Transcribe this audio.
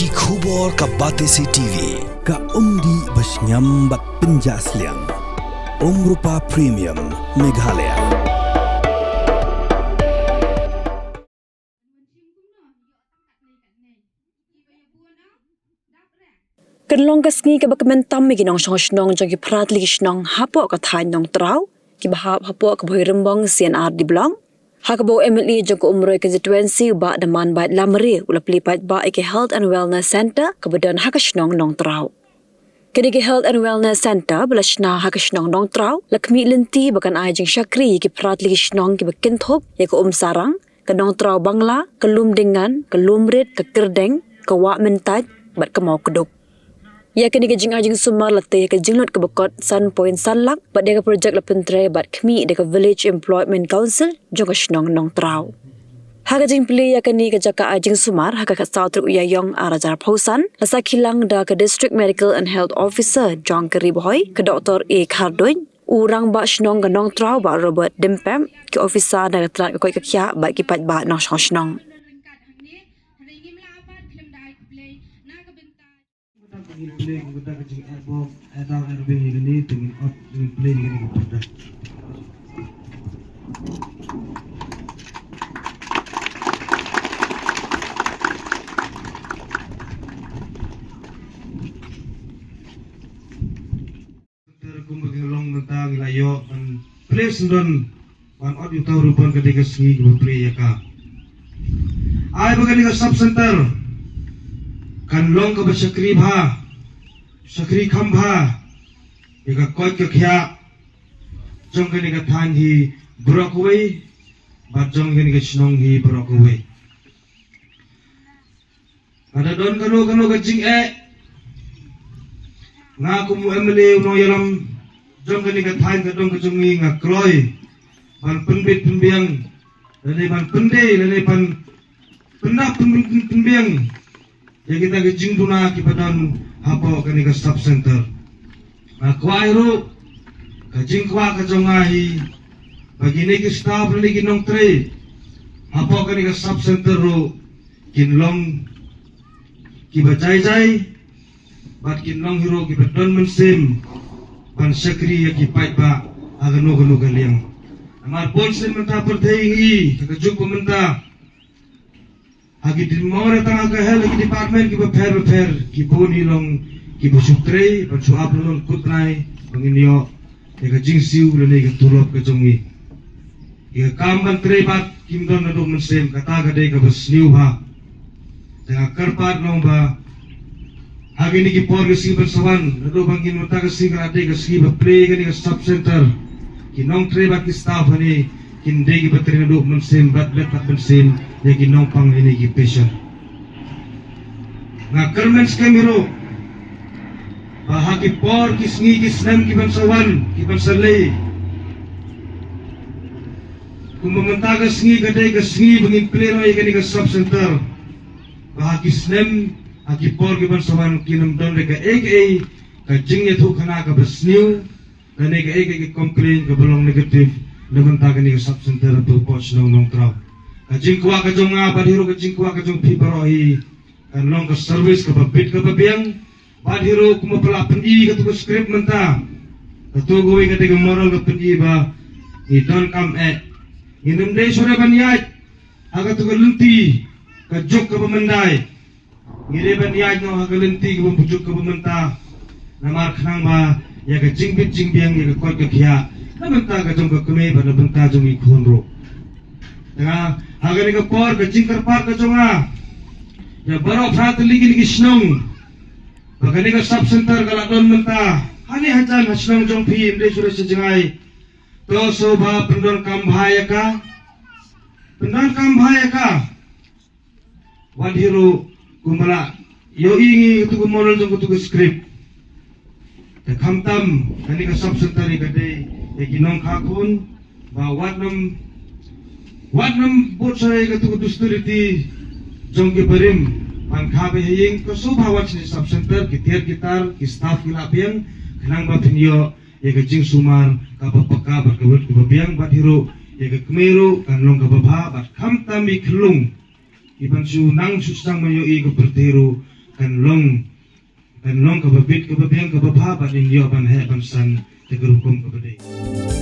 ki khubor ka Batesi TV ka umdi basnyam bat penjaslian Rupa Premium Meghalaya. Kenlong kasngi ke bakamentam mi ginong Shnong jong ki pratli Shnong hapo ka Thaiñ Nongtraw ki bahap hapo ka boy rembang CNR di blong hakabo MLE jong ko umroy constituency ba daman bait lamri ula plipat ba ke Health and Wellness Center kebedan hak Shnong Nongtraw. Kini ke Health and Wellness Center belasna hak Shnong Nongtraw lakmi lenti bakan ai jong Syakri ki pratli Shnong ki bakintop ya ko sarang ke Nongtraw Bangla ke lum dengan ke lumrit ke kerdeng ke wak mentaj bat ke mau keduk. Ya kini ke jing sumar latih ke jinglut ke bekot Sun Point Sanlak bat dia ke projek lepentre bat kemi dia ke Village Employment Council jong ke Shnong Nongtraw. Haka jing Plie ya kini ke jaka jing sumar haka ke Sautruk Uyayong arajar pausan lasa kilang da ke District Medical and Health Officer jong ke Riboy ke Dr. A. Khardoin urang ba Shnong ke Nongtraw ba Robert Dempem ke officer da ke telat ke koi ke kia bat kipat ba nong Shnong. Play kita kecil airbox, atau RB ini dengan out play ini kita. Terkumpul long tentang layo dan play sendon, wan out itu rupan ketika segi play ya kak. Ay bagai dengan sub center, kan long ke Syakri bha. Syakri khambha ega koi ke khya jong ke ga Thaiñ hi brokwe ba jong ke ga Shnong hi brokwe ada don kano ga jing nga ku mu MLE no yalam jong ke ga Thaiñ ka dong ka jong ngi nga kloi ban penbit penbiang lele ban pende lele ban pendak penbiang ya kita ke jing duna ki badan hapo kani ka sub center akwairo ka jingkwa ka jongahi bagini ki staff ni ki Nongtraw hapo kani ka sub center ro kinlong ki bajai bat kinlong hiro ki badon mensim ban Syakri ya ki pai ba agano galiang amar polsen menta pertei ka juk pementa agi di more tang aga hel agi department ki beper ki boni long ki busutre ban suap long kutnai banginyo e ka jingsiu le ka tulop ka jongi e kam ban tre bat kim don na do mensem kata ga de ka basniu ba tanga karpat long ba agi ni ki por ki si bersawan na do bangin mata ka si ka de ka si ba play ka ni ka sub center ki Nongtraw ba ki staff ni kinde ki bateri na do mensem bat let tak mensem yaki nongpang ini ki patient. Nga kermen skemiro bahagi por kisngi kisnem ki bansawan ki bansalay. Kung mamentaga sngi gaday ka sngi bangin pleno ay kani ka sub center bahagi snem aki por ki bansawan kinamdon ka aka ka jingya thu khana ka basniu kani ka aka ki complain ka balong negative namentaga ni ka sub center to poch Nongtraw. Kajingkwa kajong nga badhiro kajingkwa kajong piparohi kanlong ka service ka babit ka babiang badhiro kumapala pendi ka tuko script menta katugoy ka tiga moral ka pendi ba i don't come at inumday sore banyaj aga tuko lunti ka juk ka pamanday ngire banyaj no aga lunti ka pamujuk ka pamenta namar khanang ba ya ka jingbit jingbiang ya ka kot ka khya namenta kajong ka kume ba nabenta jong i khunro tengah agar ni kapor ke jingkar par ke jonga ya baro prat ligi Shnong bagani ka sub center kala don menta hani hajan Shnong jong phi inde sure sejengai to soba pendon kambhaya ka wadhiro kumala yo ingi tu moral jong tu script te khamtam kani ka sub center ni kade e kinong khakun ba Wadnam botsay katu dusturiti jongki berim pan khabe hiying ko subha watch ni sub center ki tier gitar ki staff ki lapiang khnang ba pinyo ye ka jing sumar ka papaka ba kawet ko babiang badhiro ye ka kmero kan long ka babha bat kham tami khlung iban su nang susang mayo i ko pertero kan long ke bebit ke bebiang ke bebha ban indio ban he ban san te hukum ke bedai